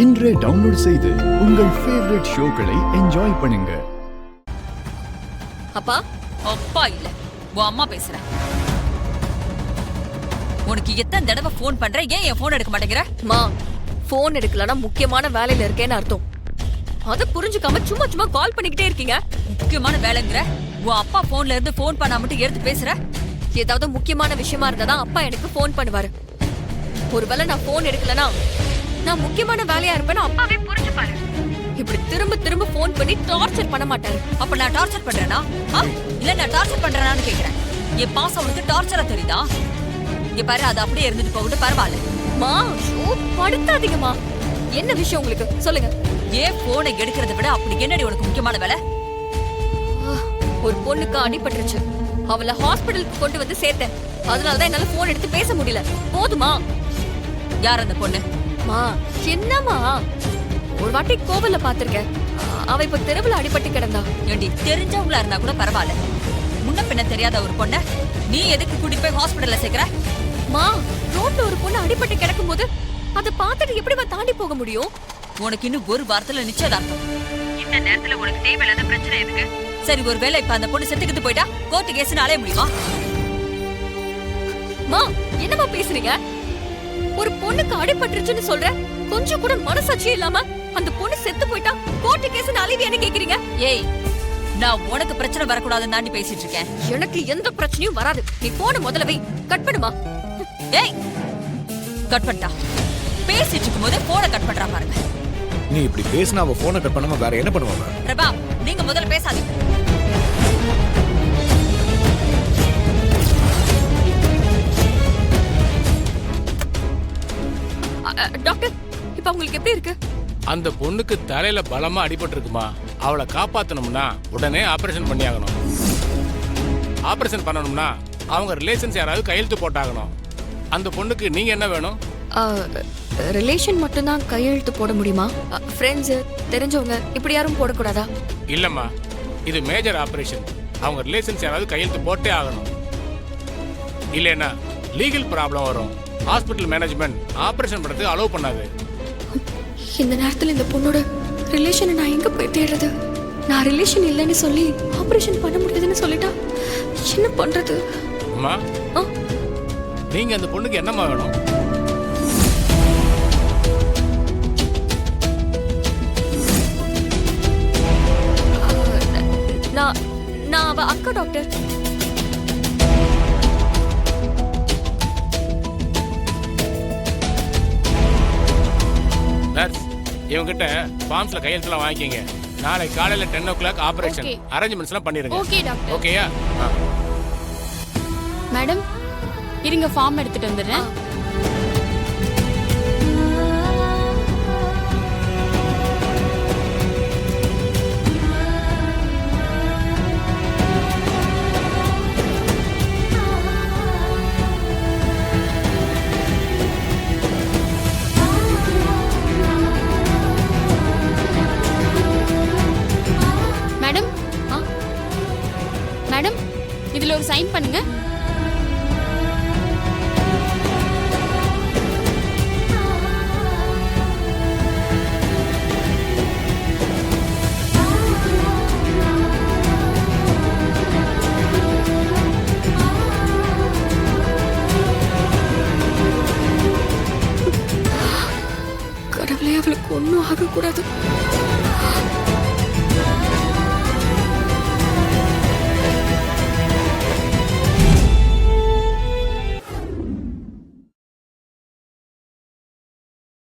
இன்றே டவுன்லோட் செய்து உங்கள் ஃபேவரட் ஷோக்களை என்ஜாய் பண்ணுங்க. அப்பா அப்பா இல்ல உன் அம்மா பேசுற. உனக்கு எத்தனை தடவை போன் பண்ற, ஏன் என் போன் எடுக்க மாட்டேங்கிற? மா, போன் எடுக்கலனா முக்கியமான வேலையில இருக்கேன்னு அர்த்தம். அத புரிஞ்சுக்காம சும்மா சும்மா கால் பண்ணிக்கிட்டே இருக்கீங்க. முக்கியமான வேலைங்கிற உன் அப்பா போன்ல இருந்து போன் பண்ணா மட்டும் எடுத்து பேசுற. ஏதாவது முக்கியமான விஷயமா இருந்தாதான் அப்பா எனக்கு போன் பண்ணுவாரு. ஒருவேளை நான் போன் எடுக்கலனா நான் முக்கியமான வேலையா இருப்பேன்னு அப்பாவே புரிஞ்சுப்பாரு. இப்படி திரும்ப திரும்ப போன் பண்ணி டார்ச்சர் பண்ண மாட்டாரு. அப்ப நான் டார்ச்சர் பண்றேனா? இல்ல நான் டார்ச்சர் பண்றேனான்னு கேக்குறேன். என் பாசம் உனக்கு டார்ச்சரா தெரியுதா? இங்க பாரு, அது அப்படியே இருந்துட்டு போகட்டும், பரவாயில்ல. மா, படுத்தாதீங்கம்மா. என்ன விஷயம் உங்களுக்கு சொல்லுங்க. ஏன் போனை எடுக்கிறத விட அப்படி என்னடி உனக்கு முக்கியமான வேலை? ஒரு பொண்ணுக்கு அடிபட்டுருச்சு. அவளை ஹாஸ்பிடலுக்கு கொண்டு வந்து சேர்த்தேன். அதனாலதான் என்னால போன் எடுத்து பேச முடியல. போதுமா? யார் அந்த பொண்ணு? மா, என்னம்மா? ஒரு வாட்டி கோவில்ல பாத்திருக்கேன். அவ இப்ப தெருவுல அடிபட்டு கிடந்தா. ஏண்டி, தெரிஞ்சவங்களா இருந்தா கூட பரவாயில்ல. முன்ன பின்ன தெரியாத ஒரு பொண்ண நீ எதுக்கு கூட்டிட்டு போய் ஹாஸ்பிடல்ல சேர்க்கிற? மா, ரோட்ல ஒரு பொண்ணு அடிபட்டு கிடக்கும் போது அதை பார்த்துட்டு எப்படி தாண்டி போக முடியும்? உனக்கு இன்னும் ஒரு வாரத்துல நிச்சயதார்த்தம். இந்த நேரத்துல உனக்கு தேவையில்லாத பிரச்சனை எதுக்கு? சரி, ஒருவேளை இப்ப அந்த பொண்ணு செத்துக்கிட்டு போயிட்டா கோர்ட்டு கேஸ்னு அலைய முடியுமா? மா, என்னமா பேசுறீங்க? ஒரு பொண்ணுக்கு அடிபட்டுருச்சுன்னு சொல்ற, கொஞ்சம் கூட மனசாட்சி இல்லாம அந்த பொண்ணு செத்து போயிட்டா கோர்ட்டு கேஸ்னு அலைவியான்னு கேக்குறீங்க? ஏய், நான் உனக்கு பிரச்சனை வரக்கூடாதுன்னு தாண்டி பேசிட்டு இருக்கேன். எனக்கு எந்த பிரச்சனையும் வராது. நீ போன முதல்ல வை. கட் பண்ணுமா? ஏய், கட் பண்ணிட்டா. பேசிட்டு இருக்கும் போதே போனை கட் பண்றா பாருங்க. நீ இப்படி பேசினா அவ போனை கட் பண்ணாம வேற என்ன பண்ணுவாங்க? பிரபா, நீங்க முதல்ல பேசாதீங்க. டாக்டர், இப்ப உங்களுக்கு எப்படி இருக்கு? அந்த பொண்ணுக்கு தலையில பலமா அடிபட்டு இருக்குமா. அவளை காப்பாத்தணும்னா உடனே ஆபரேஷன் பண்ணி ஆகணும். ஆபரேஷன் பண்ணணும்னா அவங்க ரிலேஷன்ஸ் யாராவது கையெழுத்து போட்டாகணும். அந்த பொண்ணுக்கு நீங்க என்ன வேணும்? ரிலேஷன் மட்டும்தான் கையெழுத்து போட முடியுமா? ஃப்ரெண்ட்ஸ், தெரிஞ்சவங்க இப்படி யாரும் போடக்கூடாதா? இல்லம்மா, இது மேஜர் ஆபரேஷன். அவங்க ரிலேஷன்ஸ் யாராவது கையெழுத்து போட்டே ஆகணும். இல்லைன்னா லீகல் ப்ராப்ளம் வரும். ஹாஸ்பிட்டல் மேனேஜ்மெண்ட் ஆபரேஷன் பண்றதுக்கு அலோவ் பண்ணாது. இந்த நேரத்துல இந்த பொண்ணோட ரிலேஷனை நான் எங்க போய் தேடுறது? நான் ரிலேஷன் இல்லைன்னு சொல்லி ஆபரேஷன் பண்ண முடியாதுன்னு சொல்லிட்டா என்ன பண்றது? அம்மா, நீங்க அந்த பொண்ணுக்கு என்னம்மா வேணும்? நான் அவ அக்கா டாக்டர். நர்ஸ், இவங்கிட்ட ஃபார்ம்ஸ்ல கையெழுத்துலாம் வாங்கிக்கங்க. நாளை காலையில 10 o'clock ஆபரேஷன். அரேஞ்ச்மெண்ட்ஸ் எல்லாம் பண்ணிருங்க. Okay doctor. ஓகேயா? மேடம், இருங்க, ஃபார்ம் எடுத்துட்டு வந்துடுறேன். மேடம், மேடம், இதுல ஒரு சைன் பண்ணுங்க. கடவுளே, அவளுக்கு ஒன்றும் ஆகக்கூடாது.